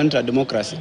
democracy.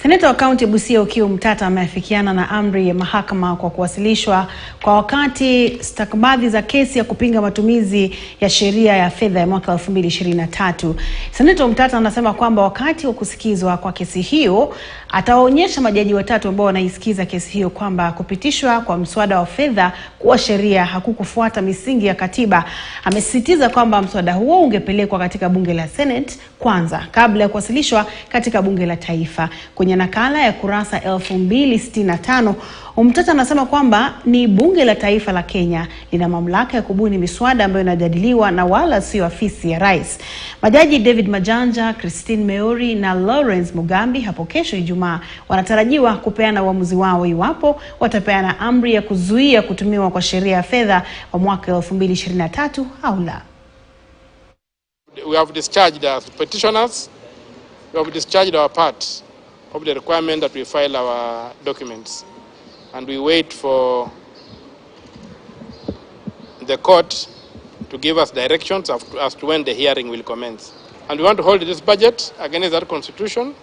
Seneta wa kaunti Busia Omtata ameafikiana na amri ya mahakama kwa kuwasilishwa kwa wakati stakabadhi za kesi ya kupinga matumizi ya sheria ya fedha ya mwaka 2023. Seneta Omtata anasema kwamba wakati wa kusikizwa kwa kesi hiyo atawaonyesha majaji watatu ambao wanaisikiza kesi hiyo kwamba kupitishwa kwa mswada wa fedha kuwa sheria hakukufuata misingi ya katiba. Amesisitiza kwamba mswada huo ungepelekwa katika bunge la Senate kwanza kabla ya kuwasilishwa katika bunge la taifa. Kwenye nakala ya kurasa 2065, Omtata anasema kwamba ni bunge la taifa la Kenya lina mamlaka ya kubuni miswada ambayo inajadiliwa na wala sio afisi ya rais. Majaji David Majanja, Christine Meori na Lawrence Mugambi hapo kesho Ijumaa wanatarajiwa kupeana uamuzi wao iwapo watapeana amri ya kuzuia kutumiwa kwa sheria ya fedha wa mwaka 2023 au la. We have discharged as petitioners. We have discharged our part of the requirement that we file our documents, and we wait for the court to give us directions as to when the hearing will commence. And we want to hold this budget against that constitution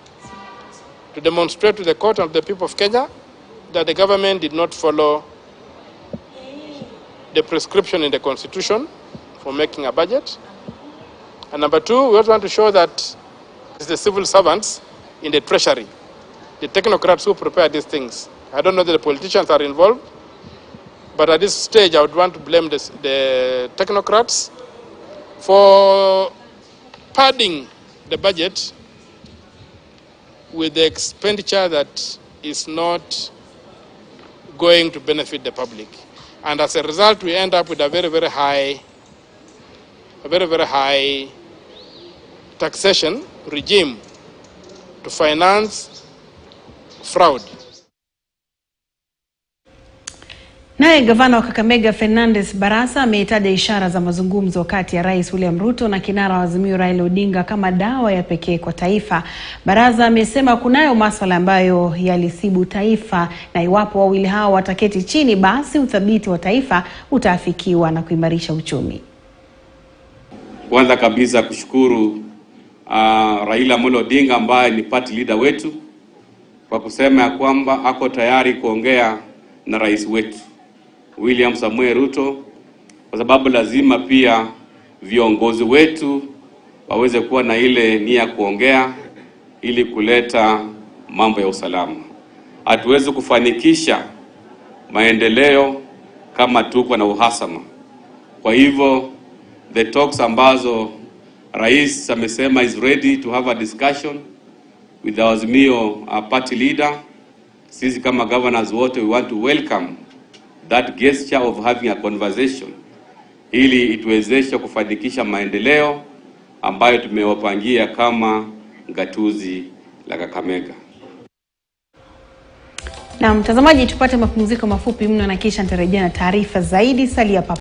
to demonstrate to the court and the people of Kenya that the government did not follow the prescription in the constitution for making a budget. And number two, we also want to show that it's the civil servants in the treasury, the technocrats who prepare these things. I don't know that the politicians are involved, but at this stage I would want to blame the technocrats for padding the budget with the expenditure that is not going to benefit the public. And as a result, we end up with a very, very high taxation regime to finance fraud. Naye gavana wa Kakamega Fernandez Barasa ameitaja ishara za mazungumzo kati ya Rais William Ruto na kinara wa Azimio Raila Odinga kama dawa ya pekee kwa taifa. Barasa amesema kunayo masuala ambayo yalisibu taifa na iwapo wawili hao wataketi chini basi uthabiti wa taifa utaafikiwa na kuimarisha uchumi. Kwanza kabisa kushukuru Raila Odinga ambaye ni party leader wetu kwa kusema ya kwamba ako tayari kuongea na rais wetu William Samuel Ruto, kwa sababu lazima pia viongozi wetu waweze kuwa na ile nia kuongea ili kuleta mambo ya usalama. Hatuwezi kufanikisha maendeleo kama tuko na uhasama. Kwa hivyo the talks ambazo rais amesema is ready to have a discussion with our Azimio party leader, sisi kama governors wote we want to welcome that gesture of having a conversation ili ituwezeshe kufanikisha maendeleo ambayo tumewapangia kama gatuzi la Kakamega. Na mtazamaji, tupate mapumziko mafupi mno na kisha nitarejea na taarifa zaidi. Salia pamoja.